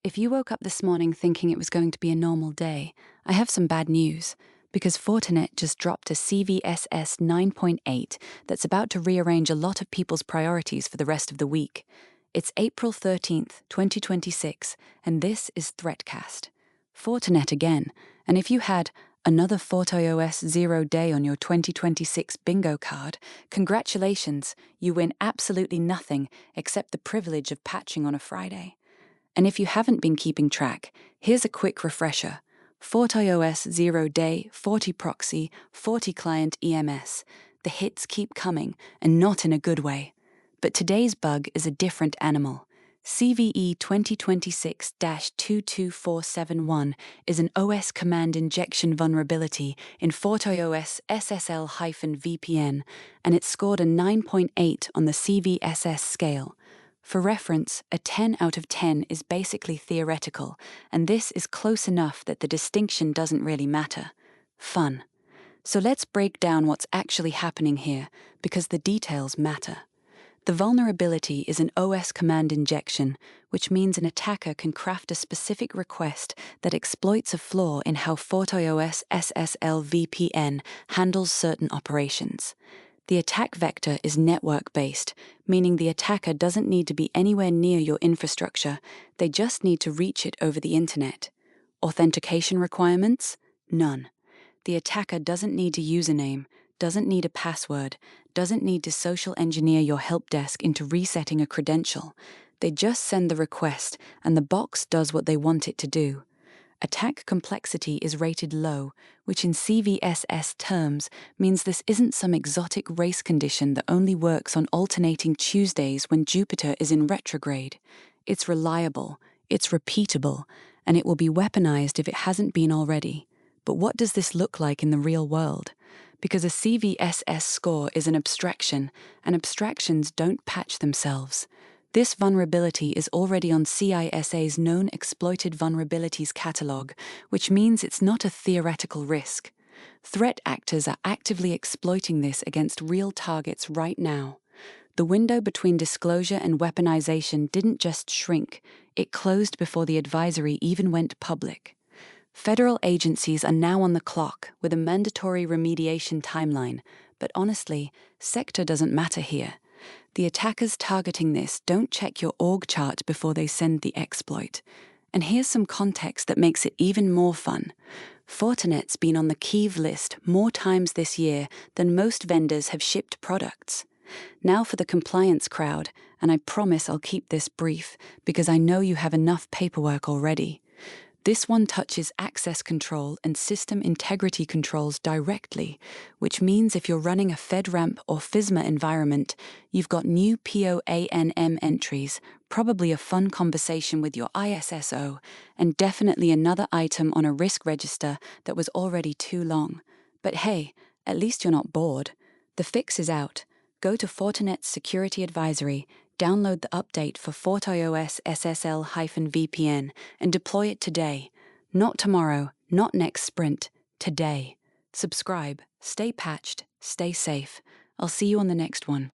If you woke up this morning thinking it was going to be a normal day, I have some bad news, because Fortinet just dropped a CVSS 9.8 that's about to rearrange a lot of people's priorities for the rest of the week. It's April 13th, 2026, and this is ThreatCast. Fortinet again, and if you had another FortiOS 0 day on your 2026 bingo card, congratulations, you win absolutely nothing except the privilege of patching on a Friday. And if you haven't been keeping track, here's a quick refresher. FortiOS 0 day, FortiProxy, FortiClient EMS. The hits keep coming, and not in a good way. But today's bug is a different animal. CVE-2026-22471 is an OS command injection vulnerability in FortiOS SSL-VPN, and it scored a 9.8 on the CVSS scale. For reference, a 10 out of 10 is basically theoretical, and this is close enough that the distinction doesn't really matter. Fun. So let's break down what's actually happening here, because the details matter. The vulnerability is an OS command injection, which means an attacker can craft a specific request that exploits a flaw in how FortiOS SSL-VPN handles certain operations. The attack vector is network-based, meaning the attacker doesn't need to be anywhere near your infrastructure, they just need to reach it over the internet. Authentication requirements? None. The attacker doesn't need a username, doesn't need a password, doesn't need to social engineer your help desk into resetting a credential. They just send the request, and the box does what they want it to do. Attack complexity is rated low, which in CVSS terms means this isn't some exotic race condition that only works on alternating Tuesdays when Jupiter is in retrograde. It's reliable, it's repeatable, and it will be weaponized if it hasn't been already. But what does this look like in the real world? Because a CVSS score is an abstraction, and abstractions don't patch themselves. This vulnerability is already on CISA's known exploited vulnerabilities catalog, which means it's not a theoretical risk. Threat actors are actively exploiting this against real targets right now. The window between disclosure and weaponization didn't just shrink, it closed before the advisory even went public. Federal agencies are now on the clock with a mandatory remediation timeline, but honestly, sector doesn't matter here. The attackers targeting this don't check your org chart before they send the exploit. And here's some context that makes it even more fun. Fortinet's been on the KEV list more times this year than most vendors have shipped products. Now for the compliance crowd, and I promise I'll keep this brief because I know you have enough paperwork already. This one touches access control and system integrity controls directly, which means if you're running a FedRAMP or FISMA environment, you've got new POANM entries, probably a fun conversation with your ISSO, and definitely another item on a risk register that was already too long. But hey, at least you're not bored. The fix is out. Go to Fortinet's Security Advisory, download the update for FortiOS SSL-VPN, and deploy it today. Not tomorrow, not next sprint, today. Subscribe, stay patched, stay safe. I'll see you on the next one.